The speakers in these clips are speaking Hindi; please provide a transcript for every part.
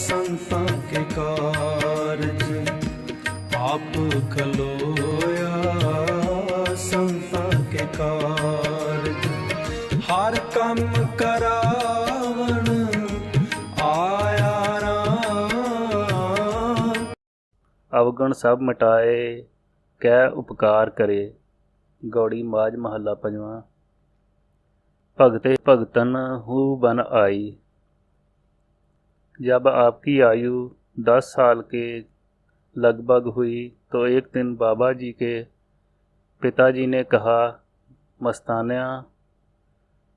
संतां के कारज, आप खलोया संतां के कारज। हर कम करावण आया राम। अवगुण सब मिटाए कै उपकार करे। गौड़ी माज महला पंजवां। भगते भगतन हूँ बन आई। जब आपकी आयु 10 साल के लगभग हुई तो एक दिन बाबा जी के पिताजी ने कहा, मस्तानिया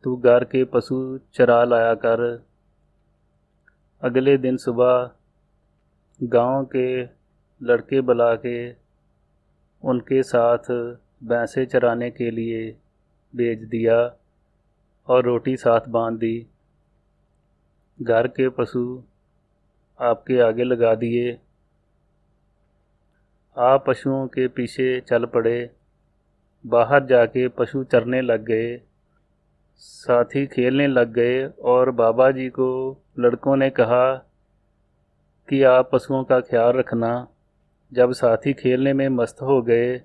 तू घर के पशु चरा लाया कर। अगले दिन सुबह गांव के लड़के बुला के उनके साथ भैंसे चराने के लिए भेज दिया और रोटी साथ बांध दी। घर के पशु आपके आगे लगा दिए। आप पशुओं के पीछे चल पड़े। बाहर जाके पशु चरने लग गए, साथी खेलने लग गए और बाबा जी को लड़कों ने कहा कि आप पशुओं का ख्याल रखना। जब साथी खेलने में मस्त हो गए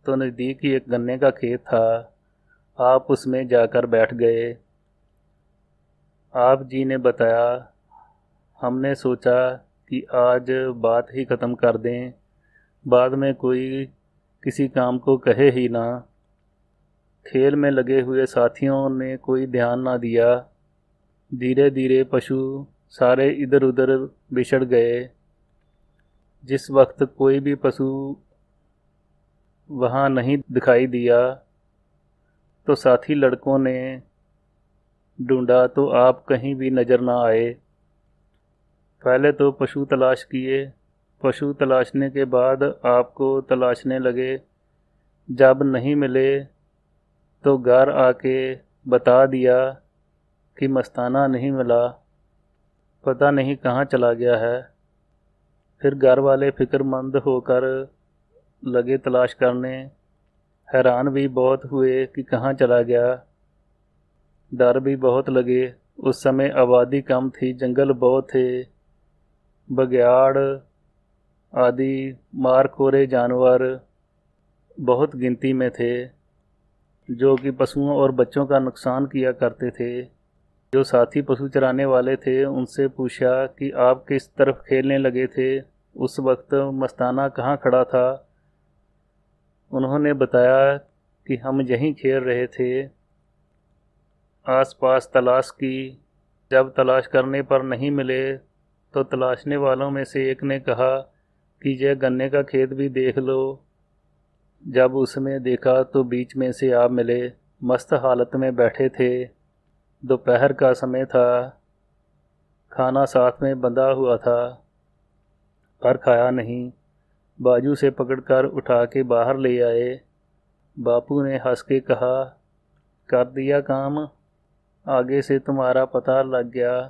तो नज़दीक ही एक गन्ने का खेत था, आप उसमें जाकर बैठ गए। आप जी ने बताया, हमने सोचा कि आज बात ही ख़त्म कर दें, बाद में कोई किसी काम को कहे ही ना। खेल में लगे हुए साथियों ने कोई ध्यान ना दिया। धीरे धीरे पशु सारे इधर उधर बिछड़ गए। जिस वक्त कोई भी पशु वहाँ नहीं दिखाई दिया तो साथी लड़कों ने ढूंढा तो आप कहीं भी नज़र ना आए। पहले तो पशु तलाश किए, पशु तलाशने के बाद आपको तलाशने लगे। जब नहीं मिले तो घर आके बता दिया कि मस्ताना नहीं मिला, पता नहीं कहाँ चला गया है। फिर घर वाले फिक्रमंद होकर लगे तलाश करने। हैरान भी बहुत हुए कि कहाँ चला गया। डर भी बहुत लगे। उस समय आबादी कम थी, जंगल बहुत थे। बघियाड़ आदि मारखोरे जानवर बहुत गिनती में थे, जो कि पशुओं और बच्चों का नुकसान किया करते थे। जो साथी पशु चराने वाले थे उनसे पूछा कि आप किस तरफ खेलने लगे थे, उस वक्त मस्ताना कहाँ खड़ा था। उन्होंने बताया कि हम यहीं खेल रहे थे। आसपास तलाश की। जब तलाश करने पर नहीं मिले तो तलाशने वालों में से एक ने कहा कि यह गन्ने का खेत भी देख लो। जब उसमें देखा तो बीच में से आप मिले। मस्त हालत में बैठे थे। दोपहर का समय था। खाना साथ में बंधा हुआ था पर खाया नहीं। बाजू से पकड़कर उठा के बाहर ले आए। बापू ने हंस के कहा, कर दिया काम, आगे से तुम्हारा पता लग गया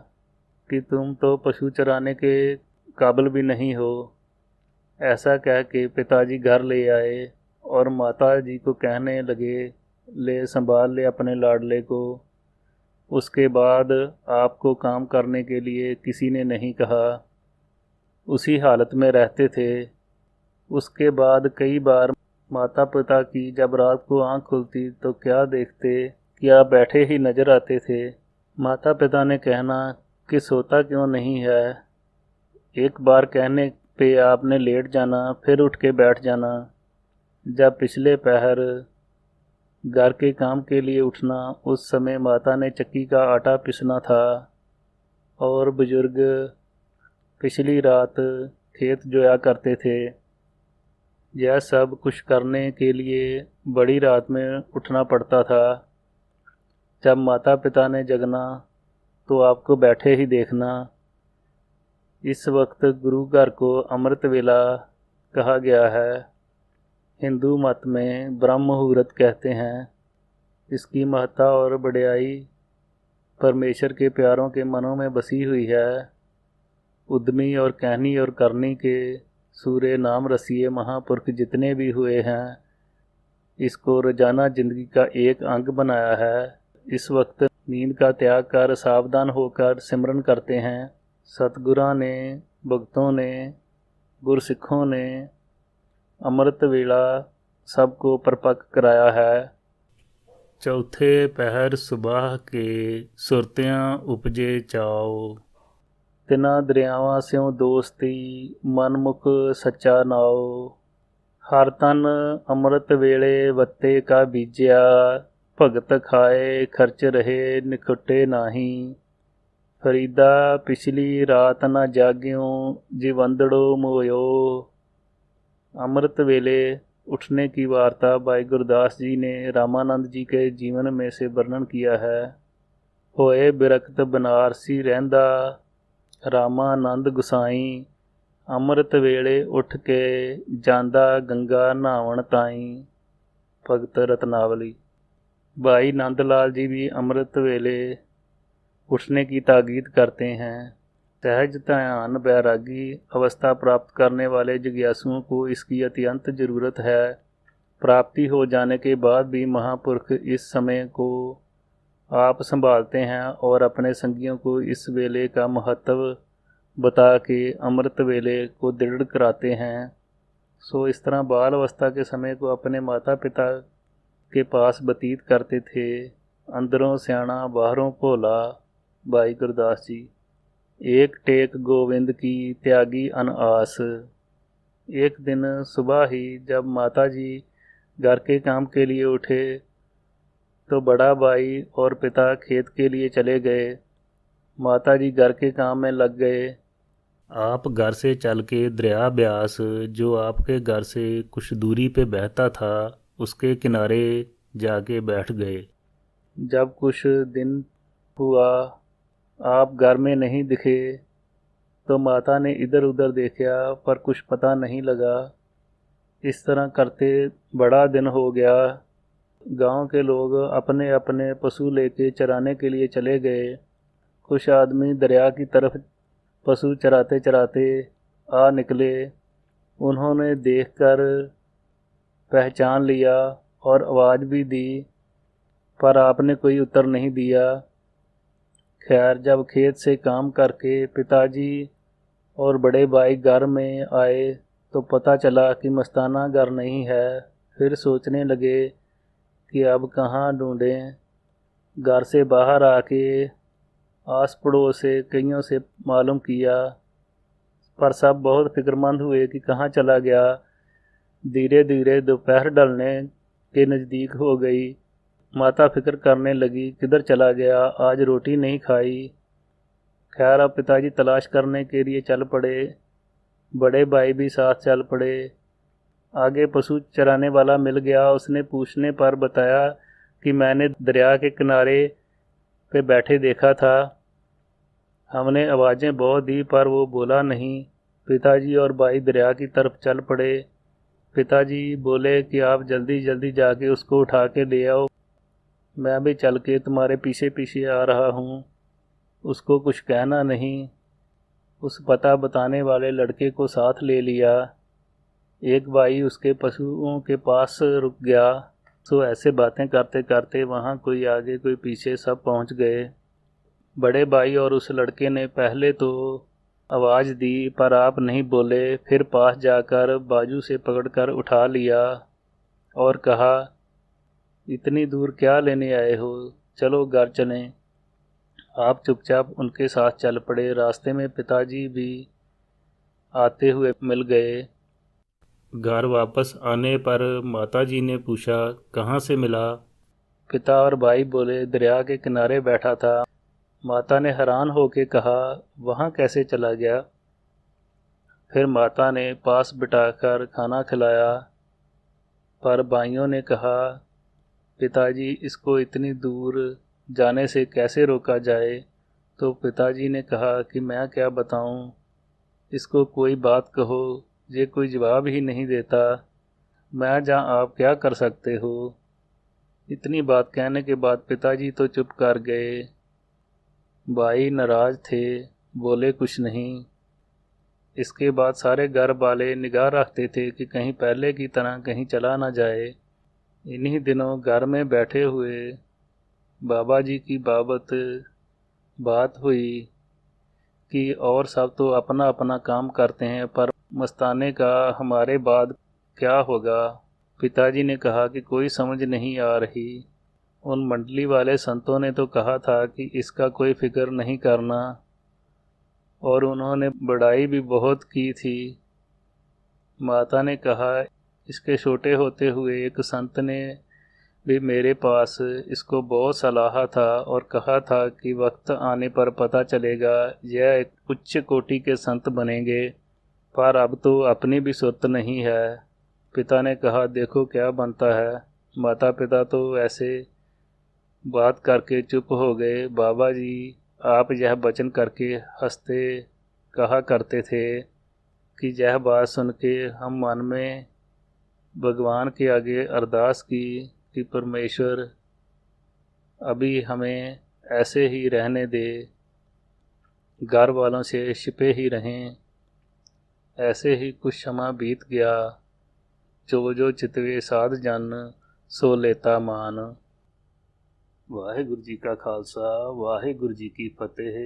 कि तुम तो पशु चराने के काबिल भी नहीं हो। ऐसा कह के पिताजी घर ले आए और माता जी को कहने लगे, ले संभाल ले अपने लाडले को। उसके बाद आपको काम करने के लिए किसी ने नहीं कहा। उसी हालत में रहते थे। उसके बाद कई बार माता पिता की जब रात को आंख खुलती तो क्या देखते कि आप बैठे ही नजर आते थे। माता पिता ने कहना कि सोता क्यों नहीं है। एक बार कहने पे आपने लेट जाना, फिर उठ के बैठ जाना। जब पिछले पहर घर के काम के लिए उठना, उस समय माता ने चक्की का आटा पिसना था और बुजुर्ग पिछली रात खेत जोया करते थे। यह सब कुछ करने के लिए बड़ी रात में उठना पड़ता था। जब माता पिता ने जगना तो आपको बैठे ही देखना। इस वक्त गुरु घर को अमृत वेला कहा गया है। हिंदू मत में ब्रह्म मुहूर्त कहते हैं। इसकी महत्ता और बढ़ाई परमेश्वर के प्यारों के मनों में बसी हुई है। उद्यमी और कहनी और करनी के सूर्य नाम रसिए महापुरुष जितने भी हुए हैं, इसको रोजाना जिंदगी का एक अंग बनाया है। इस वक्त नींद का त्याग कर सावधान होकर सिमरन करते हैं। सतगुਰਾਂ ने, भगतों ने, गुरसिखों ने अमृत वेला सबको परपक्ष कराया है। चौथे पहर सुबह के सुरतियाँ उपजे चाओ, तिना दरियावां स्यों दोस्ती मनमुख सच्चा नाओ। हर तन अमृत वेले वत्ते का बीज्या, भगत खाए खर्च रहे निखुटे नाही। फरीदा पिछली रात न जाग्यों, जीवंदड़ो मोयो। अमृत वेले उठने की वार्ता भाई गुरदास जी ने रामानंद जी के जीवन में से वर्णन किया है। होए बिरक्त बनारसी रहंदा, रामानंद गुसाई। अमृत वेले उठ के जांदा गंगा नहावन ताई। भगत रत्नावली। भाई नंदलाल जी भी अमृत वेले उठने की ताकीद करते हैं। सहज ध्यान बैरागी अवस्था प्राप्त करने वाले जिज्ञासुओं को इसकी अत्यंत ज़रूरत है। प्राप्ति हो जाने के बाद भी महापुरुष इस समय को आप संभालते हैं और अपने संगियों को इस वेले का महत्व बता के अमृत वेले को दृढ़ कराते हैं। सो इस तरह बाल अवस्था के समय को अपने माता पिता के पास व्यतीत करते थे। अंदरों सियाणा बाहरों भोला। भाई गुरदास जी। एक टेक गोविंद की त्यागी अनआस। एक दिन सुबह ही जब माता जी घर के काम के लिए उठे तो बड़ा भाई और पिता खेत के लिए चले गए। माता जी घर के काम में लग गए। आप घर से चल के दरिया ब्यास, जो आपके घर से कुछ दूरी पे बहता था, उसके किनारे जाके बैठ गए। जब कुछ दिन हुआ आप घर में नहीं दिखे तो माता ने इधर उधर देखा पर कुछ पता नहीं लगा। इस तरह करते बड़ा दिन हो गया। गांव के लोग अपने अपने पशु लेके चराने के लिए चले गए। कुछ आदमी दरिया की तरफ पशु चराते चराते आ निकले। उन्होंने देखकर पहचान लिया और आवाज़ भी दी, पर आपने कोई उत्तर नहीं दिया। खैर जब खेत से काम करके पिताजी और बड़े भाई घर में आए तो पता चला कि मस्ताना घर नहीं है। फिर सोचने लगे कि अब कहाँ ढूंढें। घर से बाहर आके आस पड़ोस से कईयों से मालूम किया, पर सब बहुत फिक्रमंद हुए कि कहाँ चला गया। धीरे धीरे दोपहर ढलने के नज़दीक हो गई। माता फिक्र करने लगी, किधर चला गया, आज रोटी नहीं खाई। खैर अब पिताजी तलाश करने के लिए चल पड़े। बड़े भाई भी साथ चल पड़े। आगे पशु चराने वाला मिल गया। उसने पूछने पर बताया कि मैंने दरिया के किनारे पे बैठे देखा था। हमने आवाज़ें बहुत दी पर वो बोला नहीं। पिताजी और भाई दरिया की तरफ चल पड़े। पिताजी बोले कि आप जल्दी जल्दी जाके उसको उठा के ले आओ, मैं भी चल के तुम्हारे पीछे पीछे आ रहा हूँ। उसको कुछ कहना नहीं। उस पता बताने वाले लड़के को साथ ले लिया। एक भाई उसके पशुओं के पास रुक गया। तो ऐसे बातें करते करते वहाँ कोई आगे कोई पीछे सब पहुँच गए। बड़े भाई और उस लड़के ने पहले तो आवाज़ दी पर आप नहीं बोले। फिर पास जाकर बाजू से पकड़कर उठा लिया और कहा, इतनी दूर क्या लेने आए हो, चलो घर चलें। आप चुपचाप उनके साथ चल पड़े। रास्ते में पिताजी भी आते हुए मिल गए। घर वापस आने पर माताजी ने पूछा, कहाँ से मिला? पिता और भाई बोले, दरिया के किनारे बैठा था। माता ने हैरान होकर कहा, वहाँ कैसे चला गया? फिर माता ने पास बिठाकर खाना खिलाया। पर भाइयों ने कहा, पिताजी इसको इतनी दूर जाने से कैसे रोका जाए? तो पिताजी ने कहा कि मैं क्या बताऊं, इसको कोई बात कहो। ये कोई जवाब ही नहीं देता। मैं जहाँ आप क्या कर सकते हो? इतनी बात कहने के बाद पिताजी तो चुप कर गए। भाई नाराज थे, बोले कुछ नहीं। इसके बाद सारे घर वाले निगाह रखते थे कि कहीं पहले की तरह कहीं चला ना जाए। इन्हीं दिनों घर में बैठे हुए बाबा जी की बात हुई कि और सब तो अपना अपना काम करते हैं, पर मस्ताने का हमारे बाद क्या होगा। पिताजी ने कहा कि कोई समझ नहीं आ रही। उन मंडली वाले संतों ने तो कहा था कि इसका कोई फिक्र नहीं करना, और उन्होंने बड़ाई भी बहुत की थी। माता ने कहा, इसके छोटे होते हुए एक संत ने भी मेरे पास इसको बहुत सलाहा था और कहा था कि वक्त आने पर पता चलेगा, यह एक उच्च कोटि के संत बनेंगे, पर अब तो अपनी भी सुर्त नहीं है। पिता ने कहा, देखो क्या बनता है। माता पिता तो ऐसे बात करके चुप हो गए। बाबा जी आप यह वचन करके हंसते कहा करते थे कि यह बात सुन के हम मन में भगवान के आगे अरदास की कि परमेश्वर अभी हमें ऐसे ही रहने दे, घर वालों से छिपे ही रहें। ऐसे ही कुछ समय बीत गया। जो जो चितवे साध जन सो लेता मान। वाहिगुरु जी का खालसा, वाहिगुरु जी की फतेह।